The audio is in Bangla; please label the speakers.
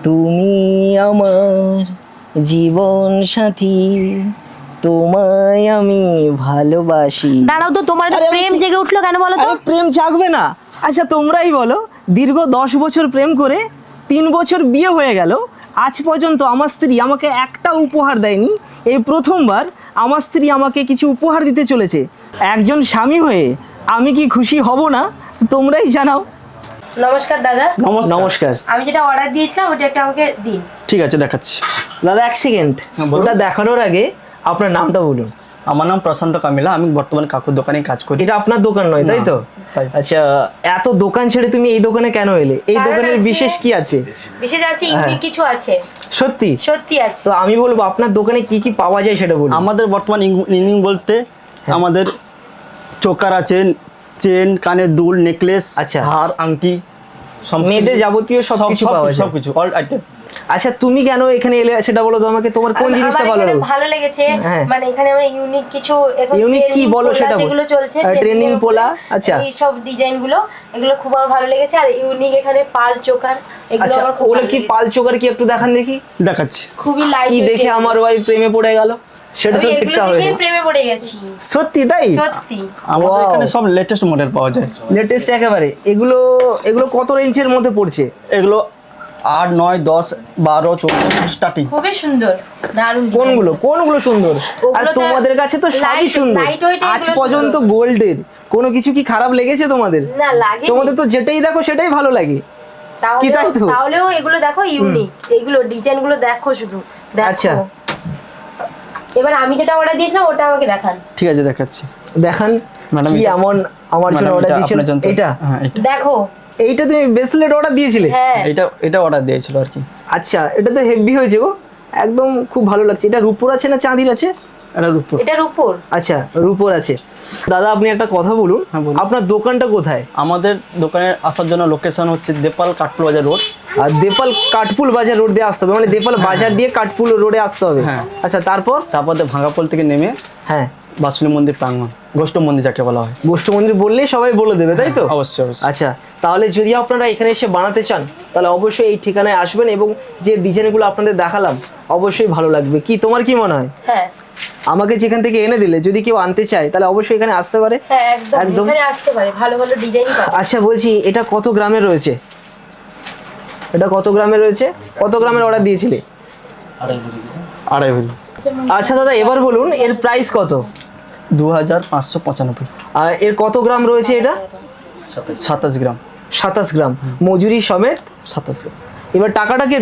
Speaker 1: তুমি আমার জীবন সাথী, তোমায় আমি ভালোবাসি।
Speaker 2: দাঁড়াও তো, তোমার
Speaker 1: আরে
Speaker 2: প্রেম জেগে উঠলো কেন বলো তো?
Speaker 1: আরে প্রেম জাগবে না? আচ্ছা তোমরাই বলো, দীর্ঘ 10 বছর প্রেম করে 3 বছর বিয়ে হয়ে গেল, আজ পর্যন্ত আমার স্ত্রী আমাকে একটা উপহার দেয়নি। এই প্রথমবার আমার স্ত্রী আমাকে কিছু উপহার দিতে চলেছে। একজন স্বামী হয়ে আমি কি খুশি হব না? তোমরাই জানাও।
Speaker 2: নমস্কার দাদা।
Speaker 1: নমস্কার।
Speaker 2: আমি যেটা অর্ডার দিয়েছিলাম ওটা একটু আমাকে দিন।
Speaker 3: ঠিক আছে, দেখাচ্ছি।
Speaker 1: দাদা এক সেকেন্ড,
Speaker 3: বলুন।
Speaker 1: ওটা দেখানোর আগে আপনার নামটা বলুন।
Speaker 3: আমার নাম প্রশান্ত কামিলা, আমি বর্তমানে কাকুর দোকানে কাজ করি।
Speaker 1: এটা আপনার দোকান নয় তাই তো?
Speaker 3: তাই।
Speaker 1: আচ্ছা, এত দোকান ছেড়ে তুমি এই দোকানে কেন এলে? এই
Speaker 2: কারণ
Speaker 1: দোকানের
Speaker 2: আছে-
Speaker 1: বিশেষ কি আছে?
Speaker 2: বিশেষ আছে, ইউনিক কিছু আছে।
Speaker 1: সত্যি?
Speaker 2: সত্যি আছে।
Speaker 1: তো আমি বলবো আপনার দোকানে কি কি পাওয়া যায় সেটা বলুন।
Speaker 3: আমাদের বর্তমান ইনিং বলতে আমাদের চোকার আছে, চেন, কানের দুল, নেকলেস,
Speaker 1: আচ্ছা।
Speaker 3: হার, আংটি,
Speaker 1: মেয়েদের যাবতীয় সবকিছু পাওয়া যায়।
Speaker 3: সবকিছু অল আইটেম।
Speaker 1: আচ্ছা তুমি কেন এখানে এলে সেটা বলো তো আমাকে। তোমার কোন জিনিসটা
Speaker 2: আমার
Speaker 1: ভালো
Speaker 2: এখানে
Speaker 1: লাগলো?
Speaker 2: ভালো লেগেছে।
Speaker 1: হ্যাঁ।
Speaker 2: মানে এখানে আমরা ইউনিক কিছু এখন
Speaker 1: ইউনিক কি
Speaker 2: training
Speaker 1: বলো
Speaker 2: পোলা
Speaker 1: সেটা বলো।
Speaker 2: যেগুলো চলছে
Speaker 1: ট্রেনিং পোলা, আচ্ছা।
Speaker 2: এই সব ডিজাইন গুলো, এগুলো খুব আমার ভালো লেগেছে। আর ইউনিক এখানে পাল চোকার, এগুলো
Speaker 1: আচ্ছা
Speaker 2: আমার খুব
Speaker 1: ওগুলো
Speaker 2: ভালো
Speaker 1: কি
Speaker 2: লেগেছে।
Speaker 1: পাল চোকার কি একটু দেখান দেখি।
Speaker 3: দেখাচ্ছি।
Speaker 2: খুবই লাইট।
Speaker 1: কি দেখে আমার ওয়াইফ প্রেমে পড়ে গেল সেটা তো
Speaker 2: এগুলো
Speaker 1: দেখতে হবে।
Speaker 2: দেখে প্রেমে পড়ে গেছি।
Speaker 1: সত্যি তাই?
Speaker 2: সত্যি।
Speaker 3: আমাদের
Speaker 1: Wow.
Speaker 3: এখানে সব লেটেস্ট মডেল পাওয়া যায়।
Speaker 1: লেটেস্ট একেবারে। এগুলো এগুলো কত রেঞ্জের মধ্যে পড়ছে?
Speaker 3: এগুলো 8, 9, 10, 12, 14 স্টার্টিং।
Speaker 2: খুবই সুন্দর, দারুণ design।
Speaker 1: কোনগুলো কোনগুলো সুন্দর? আর
Speaker 2: ওগুলো তো
Speaker 1: তোমাদের কাছে তো সবই
Speaker 2: light-
Speaker 1: সুন্দর।
Speaker 2: light weight এর
Speaker 1: আজ
Speaker 2: এগুলো
Speaker 1: পর্যন্ত
Speaker 2: সুন্দর।
Speaker 1: গোল্ডের কোনো কিছু কি খারাপ লেগেছে তোমাদের?
Speaker 2: না লাগে।
Speaker 1: তোমাদের তো যেটাই দেখো সেটাই ভালো লাগে। কি তাই তো?
Speaker 2: তাহলেও এগুলো দেখো ইউনিক, এগুলো ডিজাইন গুলো দেখো শুধু দেখো।
Speaker 1: আচ্ছা।
Speaker 2: এবার আমি যেটা অর্ডার দিয়েছিলাম ওটা আমাকে দেখান।
Speaker 3: ঠিক আছে, দেখাচ্ছি।
Speaker 1: দেখান
Speaker 3: ম্যাডাম,
Speaker 1: কি
Speaker 3: এটা-
Speaker 1: এমন আমার জন্য
Speaker 3: ম্যাডাম,
Speaker 1: অর্ডার
Speaker 3: এটা
Speaker 1: দিয়েছিল?
Speaker 3: আপনার জন্য।
Speaker 1: এটা
Speaker 3: হ্যাঁ, এটা
Speaker 2: দেখো।
Speaker 1: এইটা তুমি ব্রেসলেট অর্ডার দিয়েছিলে?
Speaker 2: হ্যাঁ।
Speaker 3: এটা অর্ডার দিয়েছিল আর কি।
Speaker 1: আচ্ছা এটা তো হেভি হয়েছে গো, একদম খুব ভালো লাগছে। এটা রূপোর আছে না চাঁদির আছে?
Speaker 3: এটার উপর।
Speaker 2: এটার উপর।
Speaker 1: আচ্ছা রূপোর আছে। দাদা আপনি একটা কথা বলুন,
Speaker 3: হ্যাঁ, বলুন।
Speaker 1: আপনার দোকানটা কোথায়?
Speaker 3: আমাদের দোকানে আসার জন্য লোকেশন হচ্ছে দেপাল কাঠপুর বাজার রোড।
Speaker 1: আর দেপাল কাঠপুল বাজার রোড দিয়ে আসতে হবে, মানে দেপাল বাজার দিয়ে কাঠপুল রোডে আসতে হবে।
Speaker 3: হ্যাঁ।
Speaker 1: আচ্ছা তারপর?
Speaker 3: তারপর ভাঙাপোল থেকে নেমে
Speaker 1: হ্যাঁ,
Speaker 3: বাসুলি মন্দির প্রাঙ্গণ, গোষ্ঠ মন্দির যাকে বলা হয়।
Speaker 1: গোষ্ঠ মন্দির বললেই সবাই বলে দেবে তাই তো?
Speaker 3: অবশ্যই, অবশ্যই।
Speaker 1: আচ্ছা তাহলে যদি আপনারা এখানে এসে বানাতে চান তাহলে অবশ্যই এই ঠিকানায় আসবেন এবং যে ডিজাইনগুলো আপনাদের দেখালাম অবশ্যই ভালো লাগবে। কি তোমার কি মনে হয়?
Speaker 2: হ্যাঁ
Speaker 1: আমাকে যেখান থেকে এনে দিলে যদি কেউ আনতে চায় তাহলে অবশ্যই এখানে আসতে পারে।
Speaker 2: হ্যাঁ, একদম
Speaker 1: একদম।
Speaker 2: এখানে আসতে পারে, ভালো ভালো ডিজাইন পাবে।
Speaker 1: আচ্ছা বলছি এটা কত গ্রামে রয়েছে? এটা কত গ্রামে রয়েছে? কত গ্রামের অর্ডার দিয়েছিলে?
Speaker 3: 2.5 ভরি।
Speaker 1: আচ্ছা দাদা এবার বলুন এর প্রাইস কত?
Speaker 3: 2595।
Speaker 1: আর এর কত গ্রাম রয়েছে? এটা
Speaker 3: 27 গ্রাম।
Speaker 1: 27 গ্রাম মজুরি সমেত।
Speaker 3: 27 গ্রাম।
Speaker 1: এবার টাকাটা কে